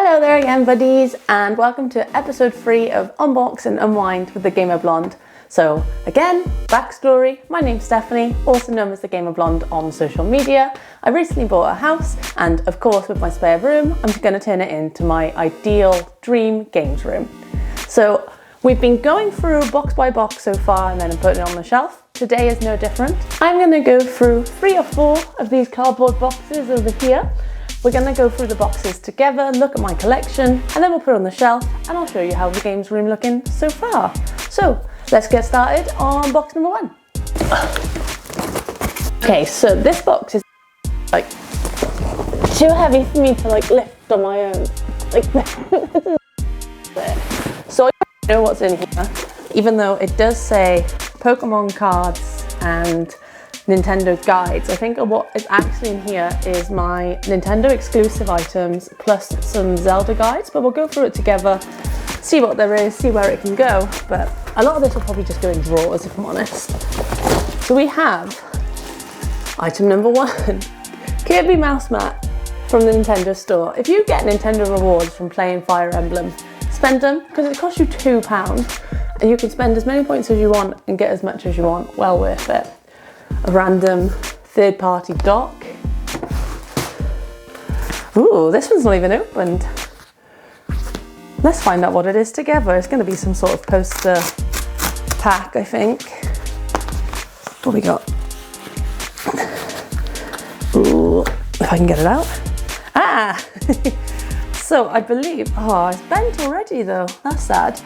Hello there again, buddies, and welcome to episode 3 of Unbox and Unwind with the Gamer Blonde. So again, backstory, my name's Stephanie, also known as the Gamer Blonde on social media. I recently bought a house and of course with my spare room, I'm going to turn it into my ideal dream games room. So we've been going through box by box so far and then I'm putting it on the shelf. Today is no different. I'm going to go through 3 or 4 of these cardboard boxes over here. We're going to go through the boxes together, look at my collection, and then we'll put it on the shelf and I'll show you how the games room looking so far. So let's get started on box number 1. Okay, so this box is like too heavy for me to lift on my own. So I don't know what's in here, even though it does say Pokemon cards and Nintendo guides. I think what is actually in here is my Nintendo exclusive items plus some Zelda guides, but we'll go through it together, see what there is, see where it can go, but a lot of this will probably just go in drawers if I'm honest. So we have item number 1, Kirby mouse mat from the Nintendo store. If you get Nintendo rewards from playing Fire Emblem, spend them because it costs you £2 and you can spend as many points as you want and get as much as you want. Well worth it. A random third-party dock. Ooh, this one's not even opened. Let's find out what it is together. It's going to be some sort of poster pack, I think. What we got? Ooh, if I can get it out. Ah! So I believe, oh, it's bent already though. That's sad.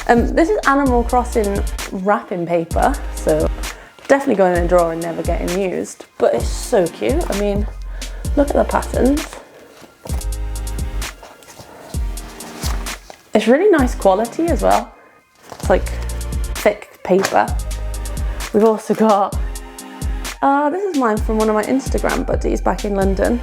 This is Animal Crossing wrapping paper, so definitely going in a drawer and never getting used, but it's so cute. I mean, look at the patterns. It's really nice quality as well. It's like thick paper. We've also got, this is mine from one of my Instagram buddies back in London,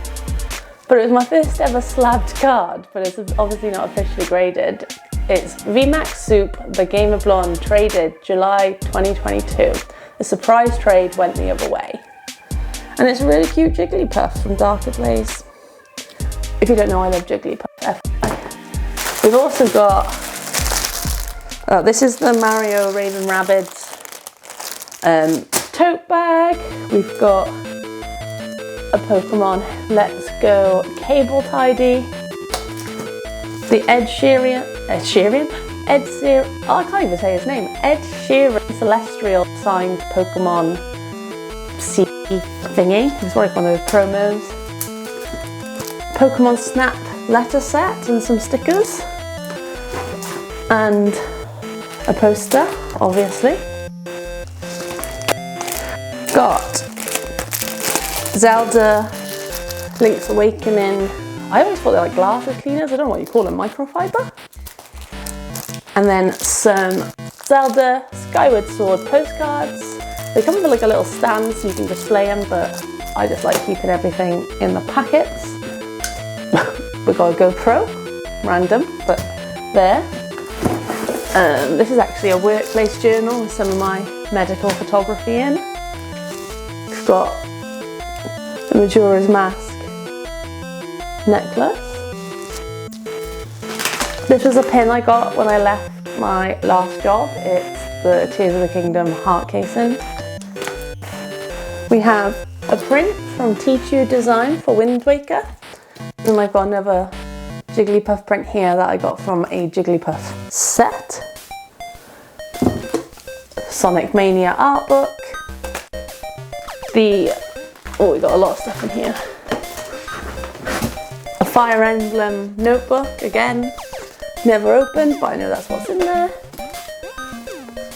but it was my first ever slabbed card, but it's obviously not officially graded. It's VMAX Soup, the Gamer Blonde, traded July 2022. The surprise trade went the other way. And it's a really cute Jigglypuff from Darker Blaze. If you don't know, I love Jigglypuff. We've also got, this is the Mario Raven Rabbids tote bag. We've got a Pokemon Let's Go cable tidy. The Ed Sheeran, I can't even say his name. Ed Sheeran Celestial signed Pokemon CD thingy. It's like one of those promos. Pokemon Snap letter set and some stickers. And a poster, obviously. Got Zelda Link's Awakening. I always thought they're like glasses cleaners. I don't know what you call them, microfiber. And then some Zelda Skyward Sword postcards. They come with like a little stand so you can display them, but I just like keeping everything in the packets. We got a GoPro, random, but there. This is actually a workplace journal with some of my medical photography in. We've got the Majora's Mask necklace. This was a pin I got when I left my last job. It's the Tears of the Kingdom heart casing. We have a print from T2 Design for Wind Waker. And I've got another Jigglypuff print here that I got from a Jigglypuff set. Sonic Mania art book. We got a lot of stuff in here. A Fire Emblem notebook, again, never opened, but I know that's what's in there.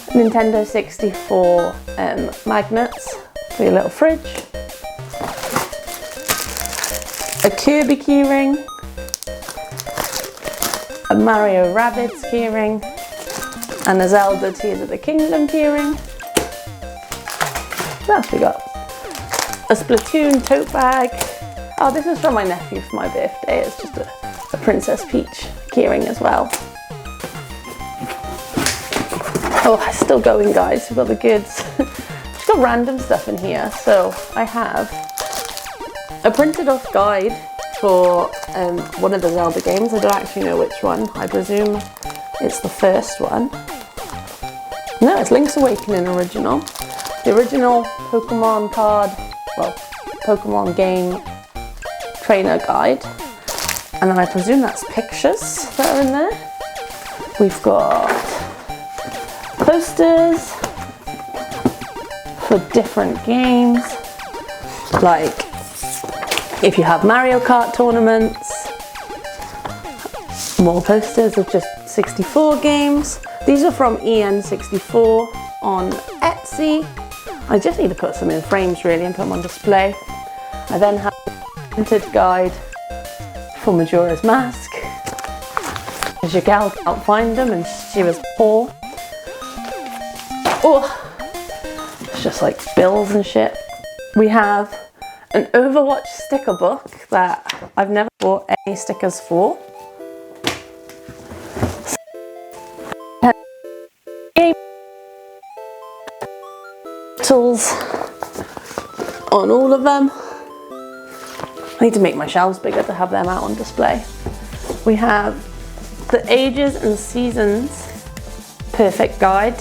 Nintendo 64 magnets for your little fridge. A Kirby keyring. A Mario Rabbids keyring. And a Zelda Tears of the Kingdom keyring. What else we got? A Splatoon tote bag. Oh, this is from my nephew for my birthday. It's just a Princess Peach keyring as well. Oh, it's still going, guys. We've got the goods. Just got random stuff in here. So I have a printed off guide for one of the Zelda games. I don't actually know which one. I presume it's the first one. No, it's Link's Awakening original. The original Pokemon card, well, Pokemon game trainer guide. And then I presume that's pictures that are in there. We've got posters for different games, like if you have Mario Kart tournaments, more posters of just 64 games. These are from EN64 on Etsy. I just need to put some in frames really and put them on display. I then have a printed guide for Majora's Mask. As your gal can't find them and she was poor. Oh, it's just like bills and shit. We have an Overwatch sticker book that I've never bought any stickers for. Tools on all of them. I need to make my shelves bigger to have them out on display. We have the Ages and Seasons Perfect Guide.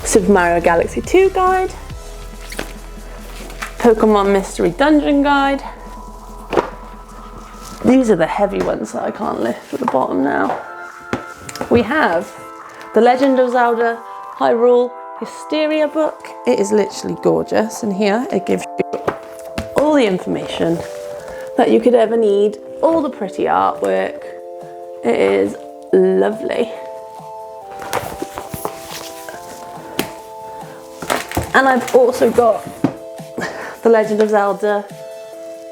Super Mario Galaxy 2 Guide. Pokemon Mystery Dungeon Guide. These are the heavy ones that I can't lift at the bottom now. We have The Legend of Zelda Hyrule Hysteria book. It is literally gorgeous, and here it gives you all the information that you could ever need, all the pretty artwork. It is lovely. And I've also got The Legend of Zelda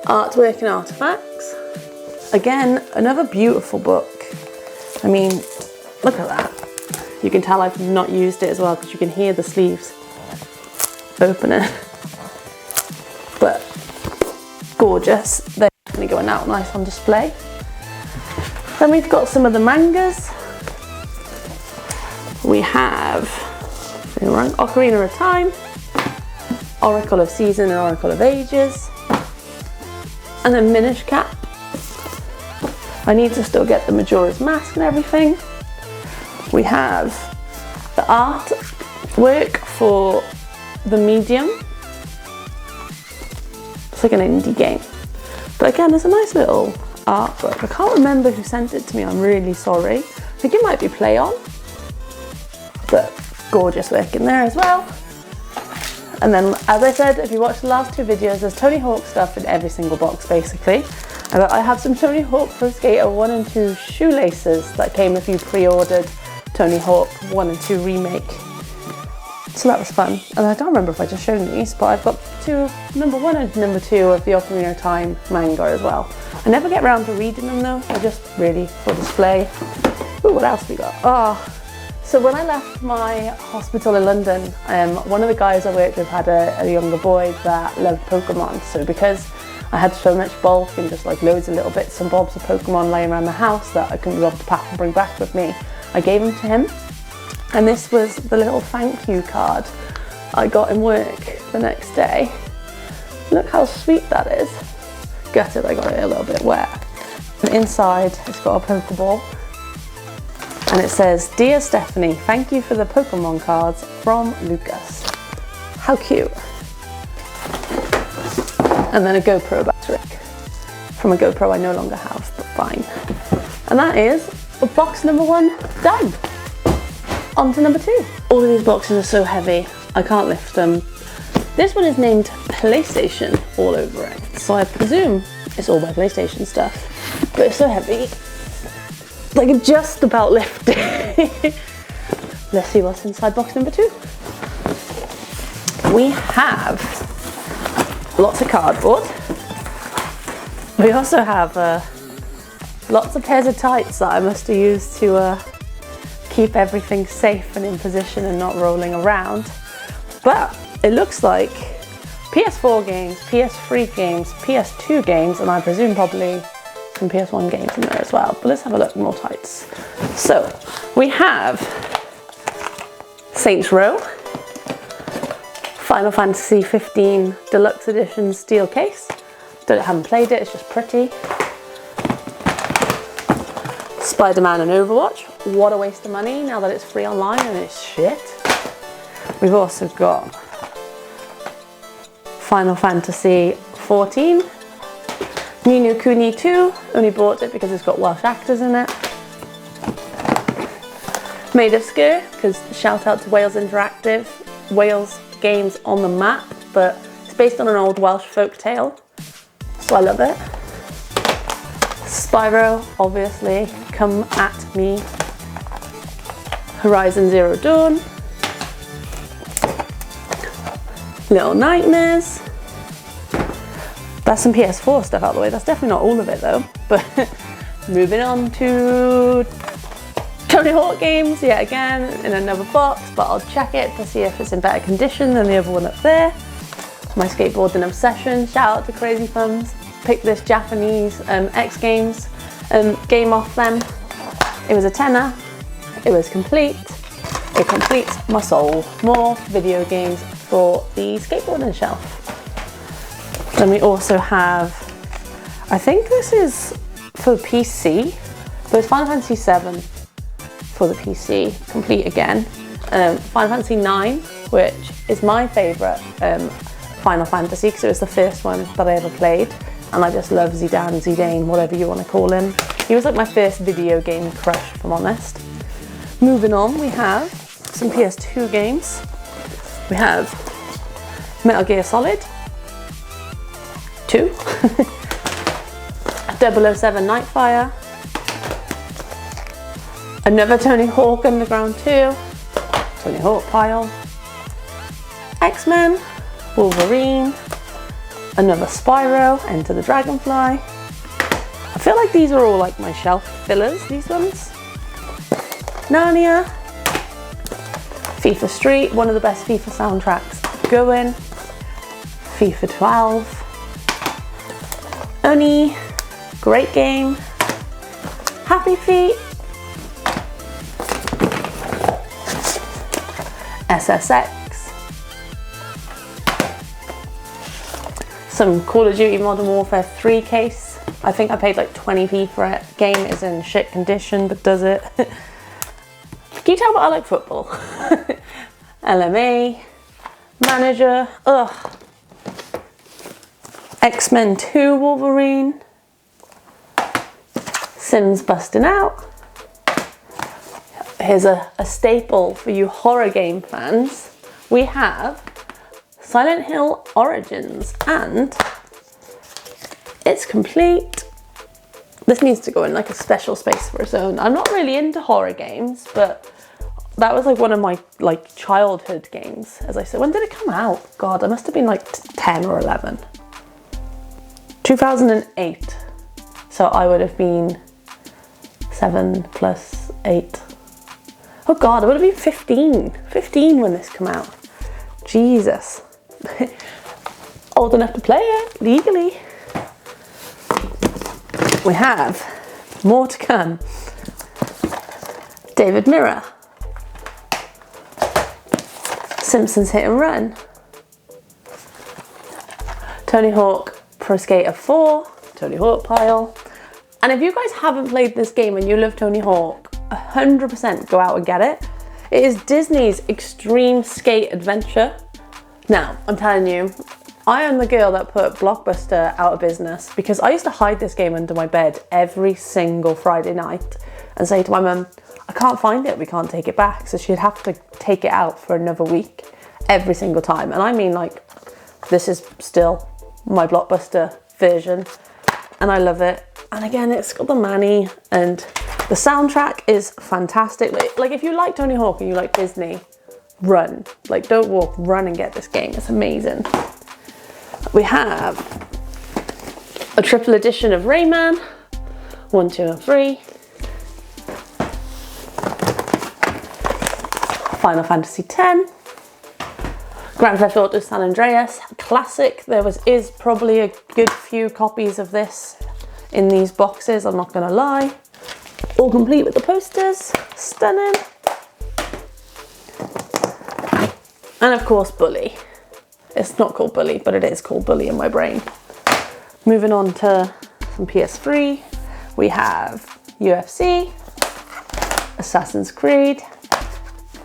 Artwork and Artifacts. Again, another beautiful book. I mean, look at that. You can tell I've not used it as well because you can hear the sleeves opening. But gorgeous. They're definitely going out nice on display. Then we've got some of the mangas. We have Ocarina of Time, Oracle of Season and Oracle of Ages, and then Minish Cap. I need to still get the Majora's Mask and everything. We have the artwork for The Medium. It's like an indie game. But again, there's a nice little art book. I can't remember who sent it to me, I'm really sorry. I think it might be Play On. But gorgeous work in there as well. And then, as I said, if you watched the last two videos, there's Tony Hawk stuff in every single box basically. But I have some Tony Hawk Pro Skater 1 and 2 shoelaces that came if you pre-ordered Tony Hawk 1 and 2 remake. So that was fun. And I don't remember if I just showed these, but I've got number 1 and number 2 of the Ocarina of Time manga as well. I never get around to reading them though, they're just really for display. Ooh, what else we got? Oh, so when I left my hospital in London, one of the guys I worked with had a younger boy that loved Pokemon. So because I had so much bulk and just like loads of little bits and bobs of Pokemon laying around the house that I couldn't be able to pack and bring back with me, I gave them to him. And this was the little thank you card I got in work the next day. Look how sweet that is. Gutted I got it a little bit wet. And inside it's got a Pokeball. And it says, "Dear Stephanie, thank you for the Pokemon cards from Lucas." How cute. And then a GoPro battery. From a GoPro I no longer have, but fine. And that is box number 1 done. On to number 2. All of these boxes are so heavy, I can't lift them. This one is named PlayStation all over it. So I presume it's all my PlayStation stuff. But it's so heavy, I can just about lift it. Let's see what's inside box number 2. We have lots of cardboard. We also have lots of pairs of tights that I must have used to keep everything safe and in position and not rolling around. But it looks like PS4 games, PS3 games, PS2 games, and I presume probably some PS1 games in there as well. But let's have a look more tights. So we have Saints Row, Final Fantasy 15 Deluxe Edition steel case. Haven't played it, it's just pretty. Spider-Man and Overwatch. What a waste of money now that it's free online and it's shit. We've also got Final Fantasy 14. Ni no Kuni 2. Only bought it because it's got Welsh actors in it. Made of Sker, because shout out to Wales Interactive. Wales games on the map, but it's based on an old Welsh folk tale, so I love it. Spyro, obviously, come at me. Horizon Zero Dawn. Little Nightmares. That's some PS4 stuff out of the way. That's definitely not all of it though, but moving on to Tony Hawk games, yet again in another box, but I'll check it to see if it's in better condition than the other one up there. My skateboarding obsession, shout out to Crazy Thumbs. Picked this Japanese X Games game off them. It was a tenner, it was complete, it completes my soul. More video games for the skateboarding shelf. Then we also have, I think this is for the PC, but it's Final Fantasy 7 for the PC, complete again. Final Fantasy 9, which is my favourite Final Fantasy because it was the first one that I ever played, and I just love Zidane, whatever you want to call him. He was like my first video game crush, if I'm honest. Moving on, we have some PS2 games. We have Metal Gear Solid 2, 007 Nightfire, another Tony Hawk Underground 2, Tony Hawk pile, X-Men, Wolverine, another Spyro, Enter the Dragonfly. I feel like these are all like my shelf fillers, these ones. Narnia, FIFA Street, one of the best FIFA soundtracks going, FIFA 12, Oni, great game, Happy Feet, SSX, some Call of Duty Modern Warfare 3 case. I think I paid like 20p for it. Game is in shit condition, but does it. Can you tell what I like football? LMA, Manager, ugh. X-Men 2 Wolverine, Sims Busting Out. Here's a staple for you horror game fans. We have Silent Hill Origins, and it's complete. This needs to go in like a special space for its own. I'm not really into horror games, but that was like one of my like childhood games. As I said, when did it come out? God, I must have been like 10 or 11. 2008. So I would have been 7 plus 8. Oh God, I would have been 15. 15 when this came out. Jesus. Old enough to play it legally. We have more to come. David Mirror, Simpsons Hit and Run, Tony Hawk Pro Skater 4, Tony Hawk pile. And if you guys haven't played this game and you love Tony Hawk, 100% go out and get it. It is Disney's Extreme Skate Adventure. Now, I'm telling you, I am the girl that put Blockbuster out of business because I used to hide this game under my bed every single Friday night and say to my mum, I can't find it, we can't take it back. So she'd have to take it out for another week every single time. And I mean, like, this is still my Blockbuster version and I love it. And again, it's got the Manny and the soundtrack is fantastic. Like if you like Tony Hawk and you like Disney, run. Like don't walk, run and get this game. It's amazing. We have a triple edition of Rayman, 1, 2 and 3. Final Fantasy X. Grand Theft Auto San Andreas, classic. There is probably a good few copies of this in these boxes, I'm not gonna lie. All complete with the posters, stunning. And of course, Bully. It's not called Bully, but it is called Bully in my brain. Moving on to some PS3, we have UFC, Assassin's Creed,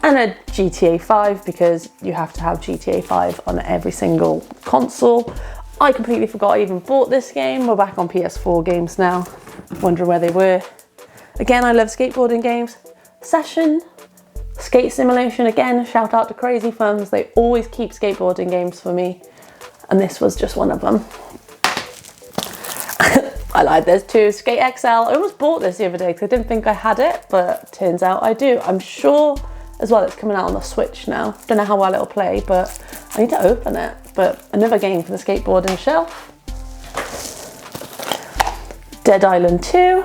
and a GTA 5 because you have to have GTA 5 on every single console. I completely forgot I even bought this game. We're back on PS4 games now. Wondering where they were. Again, I love skateboarding games. Session, Skate Simulation, again, shout out to Crazy Thumbs. They always keep skateboarding games for me. And this was just one of them. I lied, there's two. Skate XL, I almost bought this the other day because I didn't think I had it, but turns out I do. I'm sure as well it's coming out on the Switch now. Don't know how well it'll play, but I need to open it. But another game for the skateboarding shelf. Dead Island 2.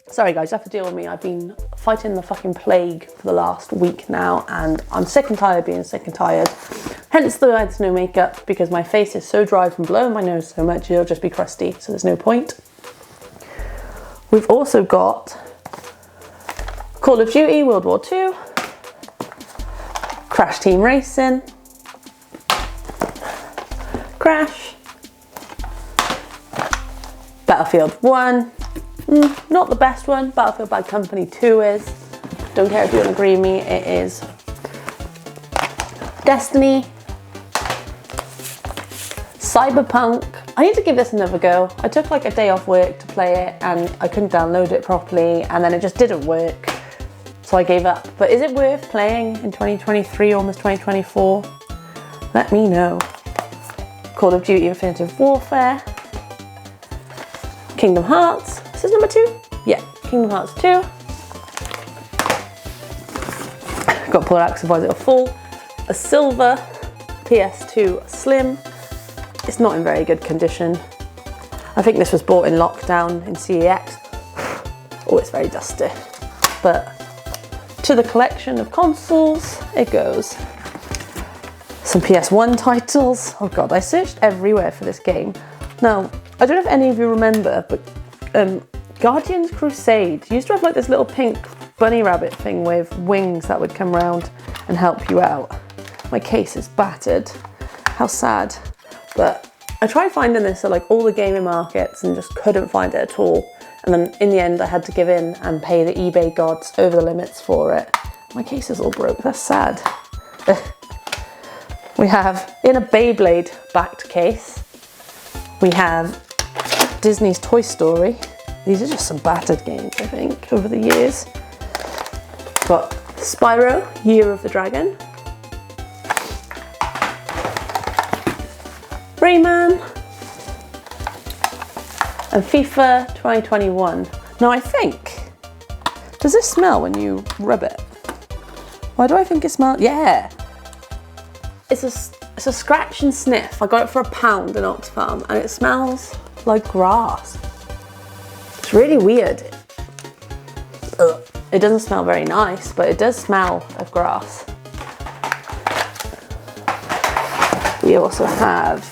Sorry guys, you have to deal with me. I've been fighting the fucking plague for the last week now and I'm sick and tired of being sick and tired. Hence the there's no makeup because my face is so dry from blowing my nose so much it'll just be crusty, so there's no point. We've also got Call of Duty World War II, Crash Team Racing, Crash, Battlefield 1, not the best one, Battlefield Bad Company 2 is. Don't care if you don't agree with me, it is. Destiny, Cyberpunk. I need to give this another go. I took like a day off work to play it and I couldn't download it properly and then it just didn't work. So I gave up. But is it worth playing in 2023, almost 2024? Let me know. Call of Duty Infinite Warfare. Kingdom Hearts. Is this number 2? Yeah, Kingdom Hearts 2. Got Polar Axe Advisor Full. A silver PS2 Slim. It's not in very good condition. I think this was bought in lockdown in CEX. Oh, it's very dusty. But to the collection of consoles, it goes. Some PS1 titles. Oh God, I searched everywhere for this game. Now, I don't know if any of you remember, but Guardians Crusade used to have like this little pink bunny rabbit thing with wings that would come around and help you out. My case is battered. How sad. But I tried finding this at like all the gaming markets and just couldn't find it at all. And then in the end I had to give in and pay the eBay gods over the limits for it. My case is all broke, that's sad. We have, in a Beyblade backed case, we have Disney's Toy Story. These are just some battered games, I think, over the years. Got Spyro, Year of the Dragon. Rayman. And FIFA 2021. Now I think, does this smell when you rub it? Why do I think it smells? Yeah. It's a scratch and sniff. I got it for £1 in Oxfam and it smells like grass. It's really weird. Ugh. It doesn't smell very nice, but it does smell of grass. We also have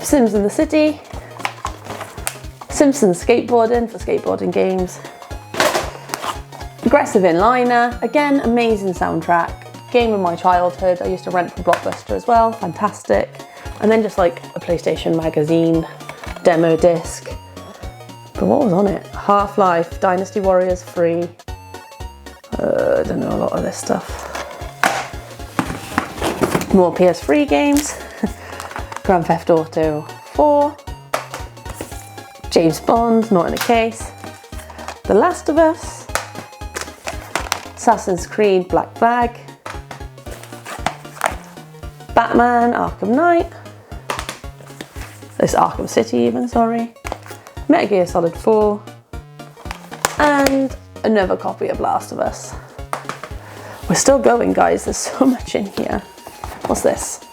Sims in the City, Simpsons Skateboarding for skateboarding games, Aggressive Inliner, again, amazing soundtrack. Game of my childhood. I used to rent from Blockbuster as well, fantastic. And then just like a PlayStation magazine, demo disc. But what was on it? Half-Life, Dynasty Warriors 3. I don't know a lot of this stuff. More PS3 games. Grand Theft Auto 4. James Bond, not in a case. The Last of Us. Assassin's Creed Black Flag. Batman, Arkham Knight. This Arkham City even, sorry. Metal Gear Solid 4. And another copy of Last of Us. We're still going, guys, there's so much in here. What's this?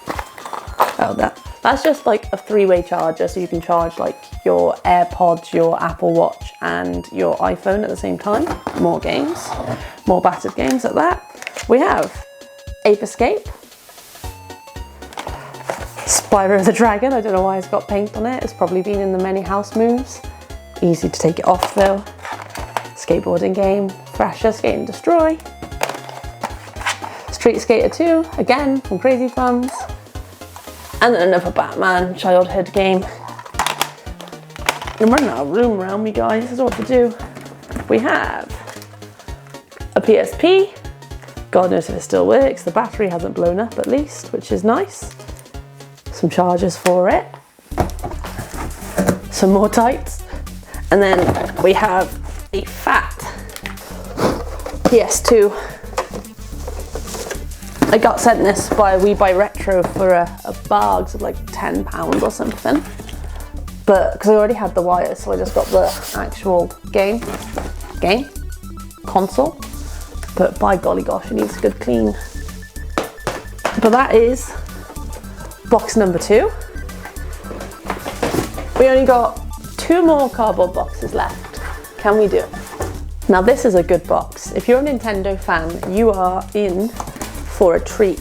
Oh, that's just like a 3-way charger, so you can charge like your AirPods, your Apple Watch and your iPhone at the same time. More games, more battered games at that. We have Ape Escape. Spyro the Dragon, I don't know why it's got paint on it. It's probably been in the many house moves. Easy to take it off though. Skateboarding game, Thrasher, Skate and Destroy. Street Skater 2, again from Crazy Thumbs. And then another Batman childhood game. I'm running out of room around me, guys. This is what to do. We have a PSP. God knows if it still works. The battery hasn't blown up at least, which is nice. Some chargers for it. Some more tights. And then we have a fat PS2. I got sent this by We Buy Retro for a bargain of like £10 or something. But because I already had the wires, so I just got the actual console. But by golly gosh, it needs a good clean. But that is box number 2. We only got 2 more cardboard boxes left. Can we do it? Now this is a good box. If you're a Nintendo fan, you are in for a treat.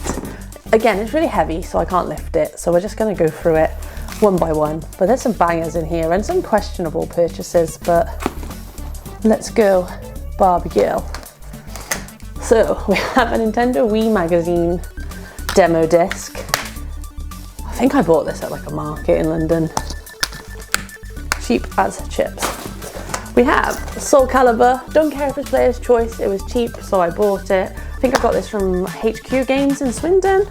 Again, it's really heavy, so I can't lift it. So we're just gonna go through it one by one. But there's some bangers in here and some questionable purchases, but let's go Barbie Girl. So we have a Nintendo Wii magazine demo disc. I think I bought this at like a market in London. Cheap as chips. We have Soul Calibur. Don't care if it's player's choice, it was cheap, so I bought it. I think I got this from HQ Games in Swindon.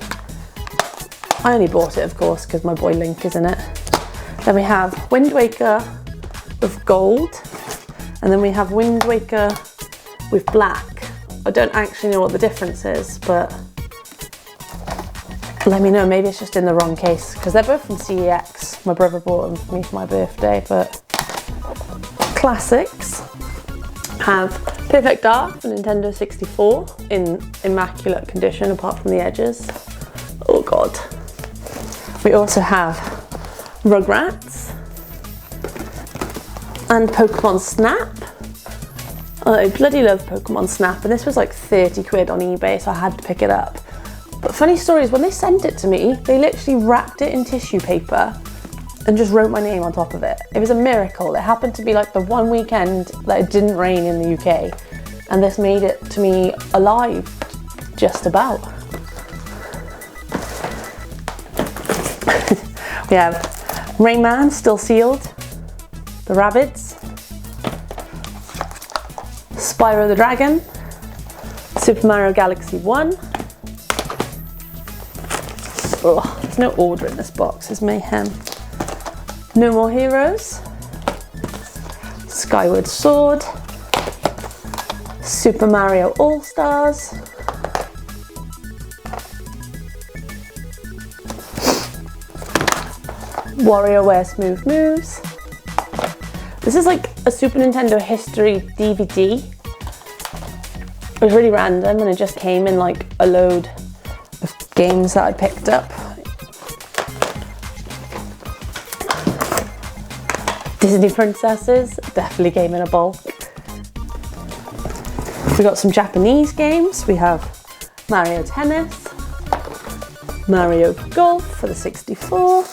I only bought it, of course, because my boy Link is in it. Then we have Wind Waker with gold. And then we have Wind Waker with black. I don't actually know what the difference is, but let me know. Maybe it's just in the wrong case, because they're both from CEX. My brother bought them for me for my birthday, but classics have Perfect Dark for Nintendo 64 in immaculate condition apart from the edges. Oh god. We also have Rugrats and Pokemon Snap. I bloody love Pokemon Snap, and this was like 30 quid on eBay, so I had to pick it up. But funny story is, when they sent it to me, they literally wrapped it in tissue paper and just wrote my name on top of it. It was a miracle. It happened to be like the one weekend that it didn't rain in the UK, and this made it to me alive, just about. We have Rain Man, still sealed. The Rabbids. Spyro the Dragon. Super Mario Galaxy 1. Oh, there's no order in this box, it's mayhem. No More Heroes. Skyward Sword. Super Mario All-Stars. WarioWare Smooth Moves. This is like a Super Nintendo history DVD. It was really random and it just came in like a load of games that I picked up. Disney princesses definitely came in a bulk. We got some Japanese games. We have Mario Tennis, Mario Golf for the 64.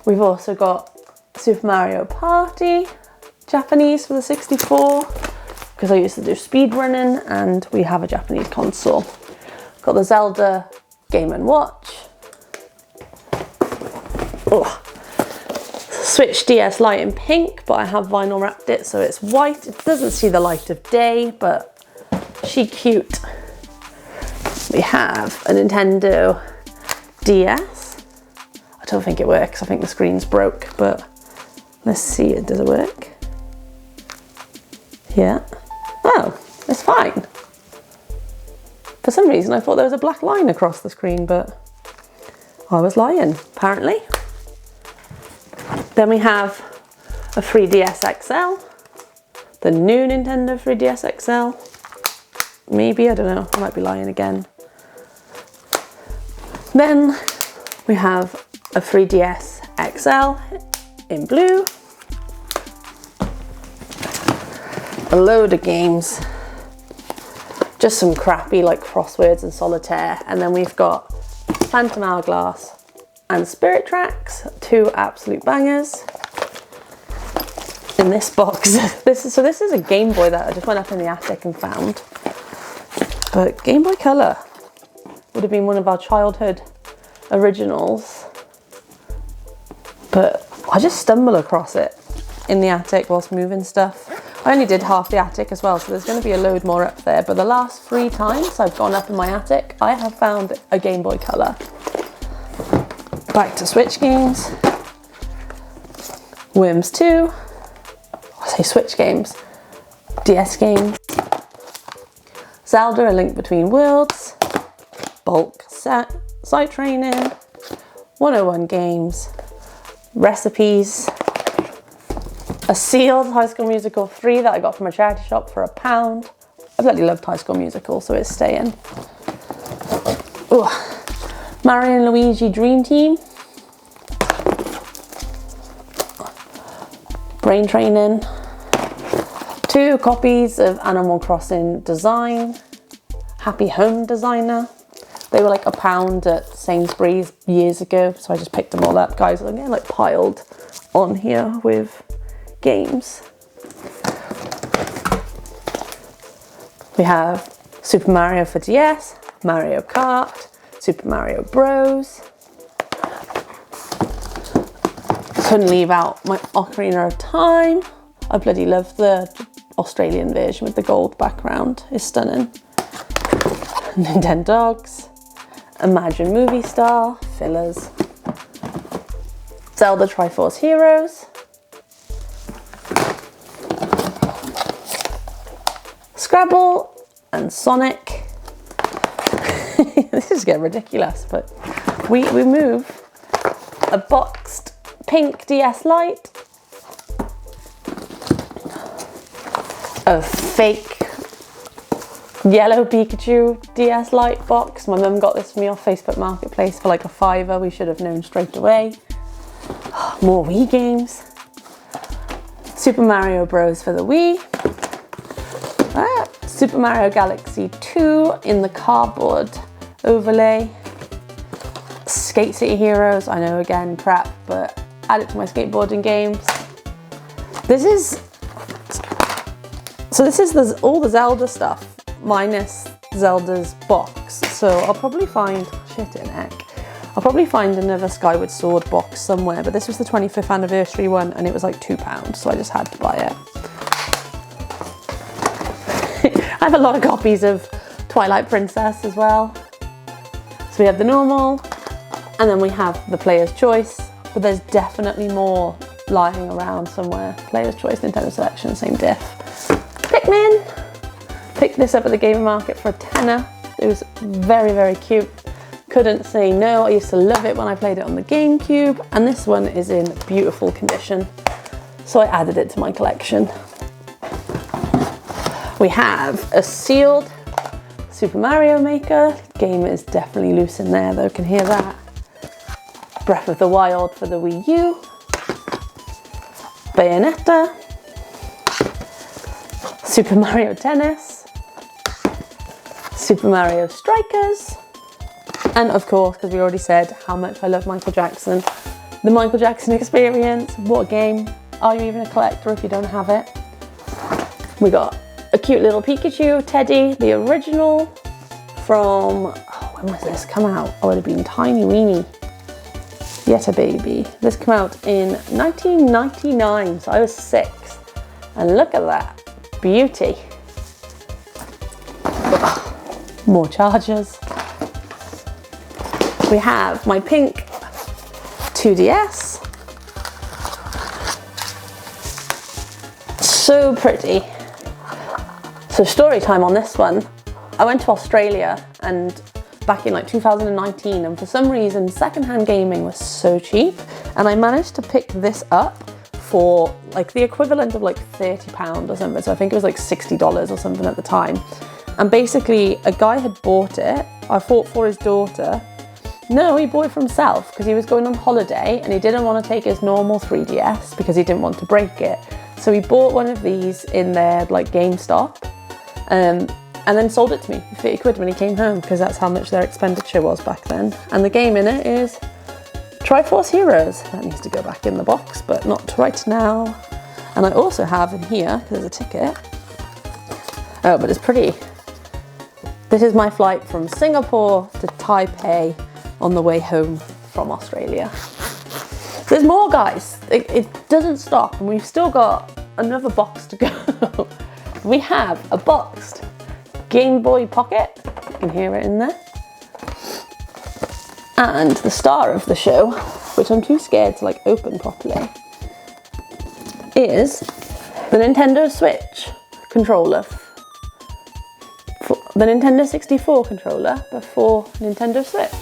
We've also got Super Mario Party, Japanese for the 64, because I used to do speedrunning, and we have a Japanese console. Got the Zelda Game & Watch. Oh. Switch DS Lite in pink, but I have vinyl wrapped it so it's white. It doesn't see the light of day, but she cute. We have a Nintendo DS. I don't think it works. I think the screen's broke, but let's see it. Does it work? Yeah. Oh, it's fine. For some reason I thought there was a black line across the screen, but I was lying, apparently. Then we have a 3DS XL, the new Nintendo 3DS XL. Maybe, I don't know, I might be lying again. Then we have a 3DS XL in blue. A load of games. Just some crappy like crosswords and solitaire. And then we've got Phantom Hourglass and Spirit Tracks, 2 absolute bangers. in this box. This is a Game Boy that I just went up in the attic and found. But Game Boy Color would have been one of our childhood originals. But I just stumbled across it in the attic whilst moving stuff. I only did half the attic as well, so there's going to be a load more up there. But the last 3 times I've gone up in my attic, I have found a Game Boy Color. Back to Switch games. Worms 2. I say Switch games. DS games. Zelda: A Link Between Worlds. Bulk Site Training. 101 Games. Recipes. A sealed High School Musical 3 that I got from a charity shop for £1. I bloody loved High School Musical, so it's staying. Ooh. Mario and Luigi Dream Team. Brain Training. 2 copies of Animal Crossing Design. Happy Home Designer. They were like £1 at Sainsbury's years ago, so I just picked them all up. Guys, I'm getting like piled on here with games. We have Super Mario for DS, Mario Kart, Super Mario Bros. Couldn't leave out my Ocarina of Time. I bloody love the Australian version with the gold background. It's stunning. Nintendogs, Imagine Movie Star, fillers. Zelda Triforce Heroes. Scrabble and Sonic. This is getting ridiculous, but we move a boxed pink DS Lite, a fake yellow Pikachu DS Lite box. My mum got this for me off Facebook Marketplace for like a £5. We should have known straight away. More Wii games. Super Mario Bros. For the Wii. Super Mario Galaxy 2 in the cardboard overlay. Skate City Heroes, I know again, crap, but add it to my skateboarding games. This is all the Zelda stuff, minus Zelda's box. So I'll probably find, I'll probably find another Skyward Sword box somewhere, but this was the 25th anniversary one and it was like £2, so I just had to buy it. I have a lot of copies of Twilight Princess as well. So we have the normal, and then we have the Player's Choice, but there's definitely more lying around somewhere. Player's Choice, Nintendo Selection, same diff. Pikmin! Picked this up at the Game Market for £10. It was very, very cute. Couldn't say no. I used to love it when I played it on the GameCube, and this one is in beautiful condition. So I added it to my collection. We have a sealed Super Mario Maker. Game is definitely loose in there though, can hear that. Breath of the Wild for the Wii U. Bayonetta. Super Mario Tennis. Super Mario Strikers. And of course, because we already said how much I love Michael Jackson, the Michael Jackson Experience. What a game. Are you even a collector if you don't have it? We got a cute little Pikachu Teddy, the original from, when was this come out? I would have been tiny weeny. Yet a baby. This came out in 1999, so I was 6. And look at that, beauty. More chargers. We have my pink 2DS. So pretty. So story time on this one. I went to Australia and back in like 2019, and for some reason secondhand gaming was so cheap, and I managed to pick this up for like the equivalent of like £30 or something. So I think it was like $60 or something at the time. And basically a guy had bought it, I thought for his daughter. No, he bought it for himself because he was going on holiday and he didn't want to take his normal 3DS because he didn't want to break it. So he bought one of these in their like GameStop. And then sold it to me for 30 quid when he came home, because that's how much their expenditure was back then. And the game in it is Triforce Heroes. That needs to go back in the box, but not right now. And I also have in here, there's a ticket. Oh, but it's pretty. This is my flight from Singapore to Taipei on the way home from Australia. There's more, guys. It doesn't stop, and we've still got another box to go. We have a boxed Game Boy Pocket. You can hear it in there. And the star of the show, which I'm too scared to like open properly, is the Nintendo Switch controller. The Nintendo 64 controller before Nintendo Switch.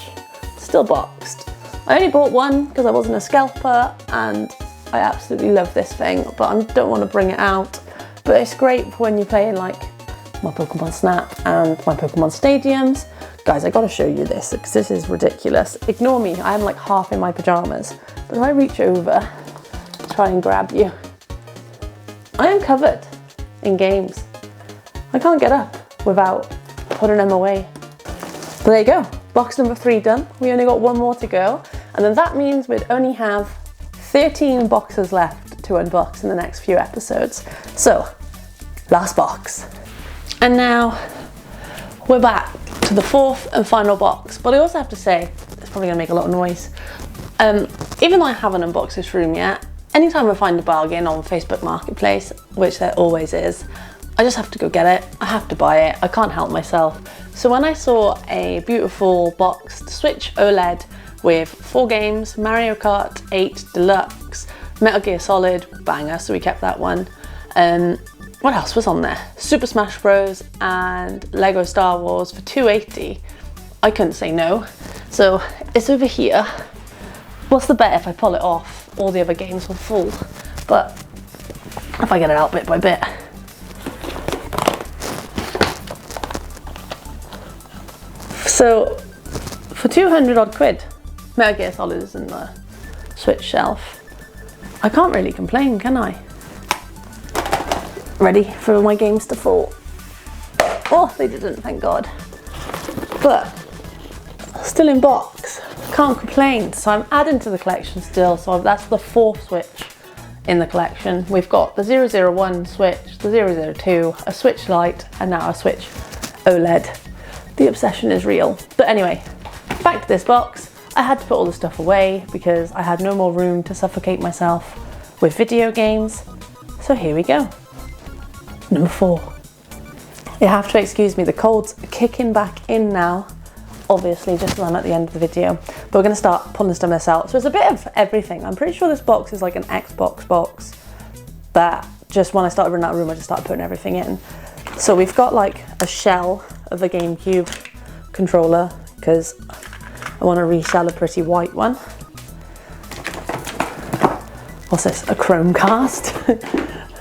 Still boxed. I only bought one because I wasn't a scalper, and I absolutely love this thing, but I don't want to bring it out. But it's great for when you're playing like my Pokemon Snap and my Pokemon Stadiums. Guys, I gotta show you this because this is ridiculous. Ignore me, I'm like half in my pajamas. But if I reach over, try and grab you, I am covered in games. I can't get up without putting them away. But there you go, box number 3 done. We only got one more to go. And then that means we'd only have 13 boxes left to unbox in the next few episodes. So, last box. And now we're back to the 4th and final box. But I also have to say, it's probably gonna make a lot of noise. Even though I haven't unboxed this room yet, anytime I find a bargain on Facebook Marketplace, which there always is, I just have to go get it. I have to buy it. I can't help myself. So when I saw a beautiful boxed Switch OLED with 4 games, Mario Kart 8 Deluxe, Metal Gear Solid, banger, so we kept that one. What else was on there? Super Smash Bros. And Lego Star Wars for $2.80. I couldn't say no. So it's over here. What's the bet if I pull it off? All the other games will fall. But if I get it out bit by bit. So for 200 odd quid, Metal Gear Solid is in the Switch shelf. I can't really complain, can I? Ready for my games to fall. Oh, they didn't, thank God. But still in box, can't complain. So I'm adding to the collection still. So that's the 4th Switch in the collection. We've got the 001 Switch, the 002, a Switch Lite, and now a Switch OLED. The obsession is real. But anyway, back to this box. I had to put all the stuff away because I had no more room to suffocate myself with video games. So here we go. Number 4. You have to excuse me, the cold's kicking back in now, obviously, just as I'm at the end of the video. But we're gonna start pulling some of this out. So it's a bit of everything. I'm pretty sure this box is like an Xbox box that just when I started running out of room, I just started putting everything in. So we've got like a shell of a GameCube controller because I want to resell a pretty white one. What's this? A Chromecast.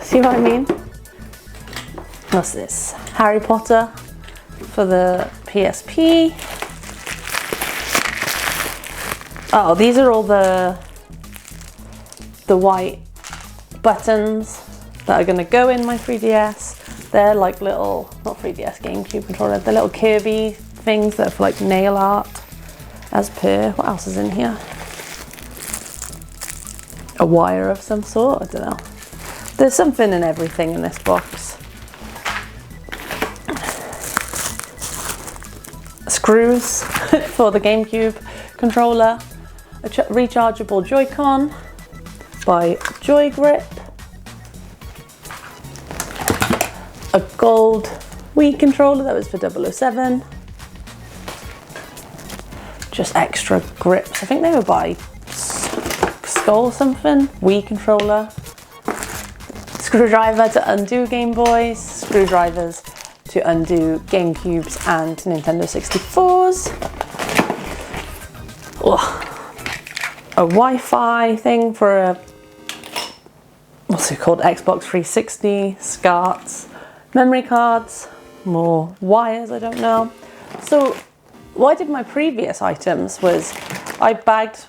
See what I mean? What's this? Harry Potter for the PSP. Oh, these are all the white buttons that are going to go in my 3DS. They're like little, not 3DS, GameCube controller, they're little Kirby things that are for like nail art, as per. What else is in here? A wire of some sort, I don't know. There's something and everything in this box. Screws for the GameCube controller, a rechargeable Joy-Con by Joy Grip, a gold Wii controller that was for 007, just extra grips, I think they were by Skull something, Wii controller, screwdriver to undo Game Boys, screwdrivers to undo GameCubes and Nintendo 64s. A Wi-Fi thing for a, what's it called, Xbox 360, SCARTs, memory cards, more wires, I don't know. So what I did with my previous items was I bagged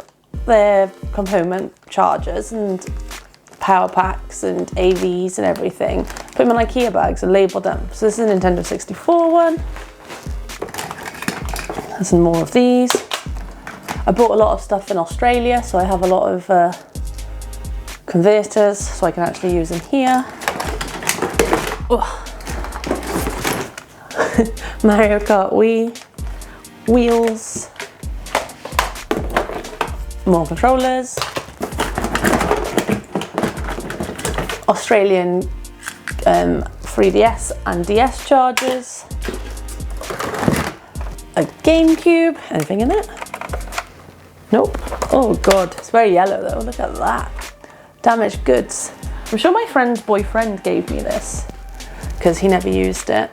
their component chargers and power packs and AVs and everything, put them in IKEA bags and labeled them. So this is a Nintendo 64 one. There's some more of these. I bought a lot of stuff in Australia, so I have a lot of converters so I can actually use them here. Mario Kart Wii, wheels, more controllers, Australian 3DS and DS chargers, a GameCube. Anything in it? Nope. Oh god, it's very yellow though, look at that. Damaged goods. I'm sure my friend's boyfriend gave me this because he never used it.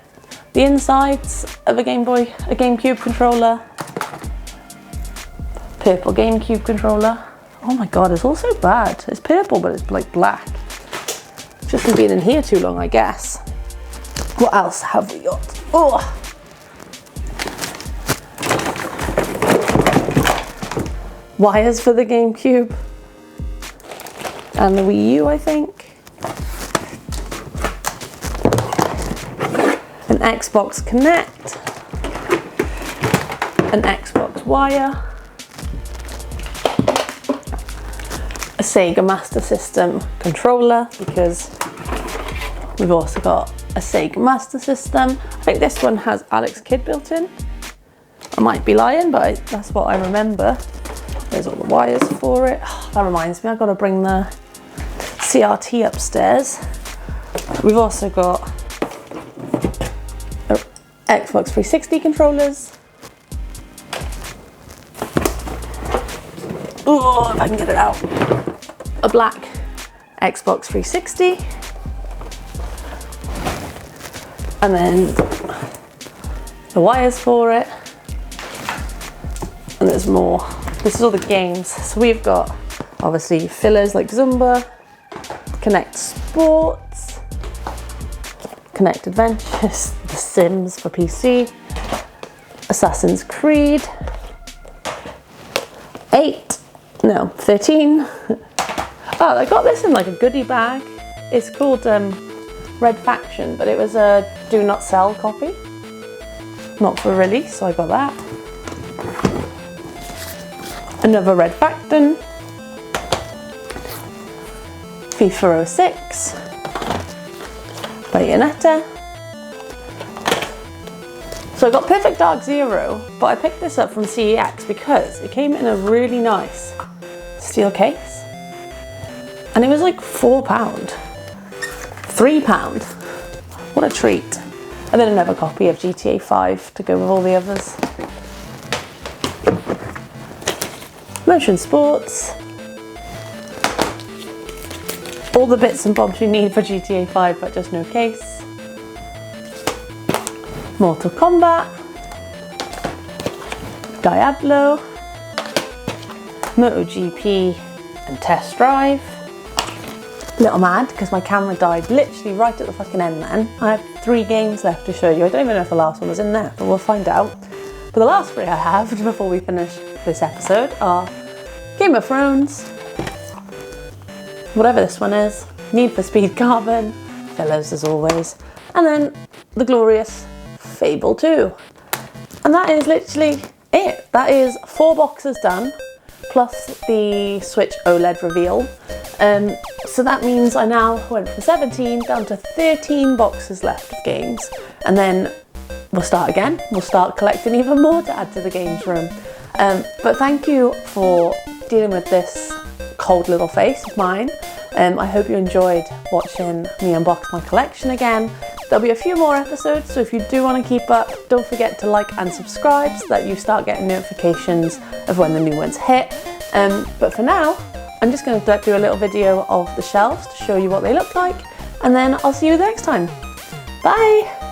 The insides of a GameCube controller. Purple GameCube controller. Oh my god, it's all so bad. It's purple, but it's like black. It's just from being in here too long, I guess. What else have we got? Oh! Wires for the GameCube. And the Wii U, I think. An Xbox Connect. An Xbox wire. A Sega Master System controller, because we've also got a Sega Master System. I think this one has Alex Kidd built in. I might be lying, but that's what I remember. There's all the wires for it. Oh, that reminds me, I've got to bring the CRT upstairs. We've also got Xbox 360 controllers. Oh, if I can get it out. A black Xbox 360. And then the wires for it. And there's more. This is all the games. So we've got obviously fillers like Zumba, Connect Sports, Connect Adventures, The Sims for PC, Assassin's Creed, 13. Oh, I got this in like a goodie bag. It's called Red Faction, but it was a do not sell copy. Not for release, so I got that. Another Red Faction. FIFA 06. Bayonetta. So I got Perfect Dark Zero, but I picked this up from CEX because it came in a really nice steel case. And it was like £4. £3. What a treat. And then another copy of GTA 5 to go with all the others. Motion Sports. All the bits and bobs you need for GTA 5, but just no case. Mortal Kombat. Diablo. MotoGP and Test Drive. Little mad because my camera died literally right at the fucking end then. I have 3 games left to show you. I don't even know if the last one was in there, but we'll find out. But the last 3 I have before we finish this episode are Game of Thrones, whatever this one is, Need for Speed Carbon, fillers as always, and then the glorious Fable 2. And that is literally it. That is 4 boxes done, plus the Switch OLED reveal. So that means I now went from 17 down to 13 boxes left of games, and then we'll start again. We'll start collecting even more to add to the games room. But thank you for dealing with this cold little face of mine. I hope you enjoyed watching me unbox my collection again. There'll be a few more episodes, so if you do want to keep up, don't forget to like and subscribe so that you start getting notifications of when the new ones hit. But for now, I'm just going to do a little video of the shelves to show you what they look like, and then I'll see you next time. Bye!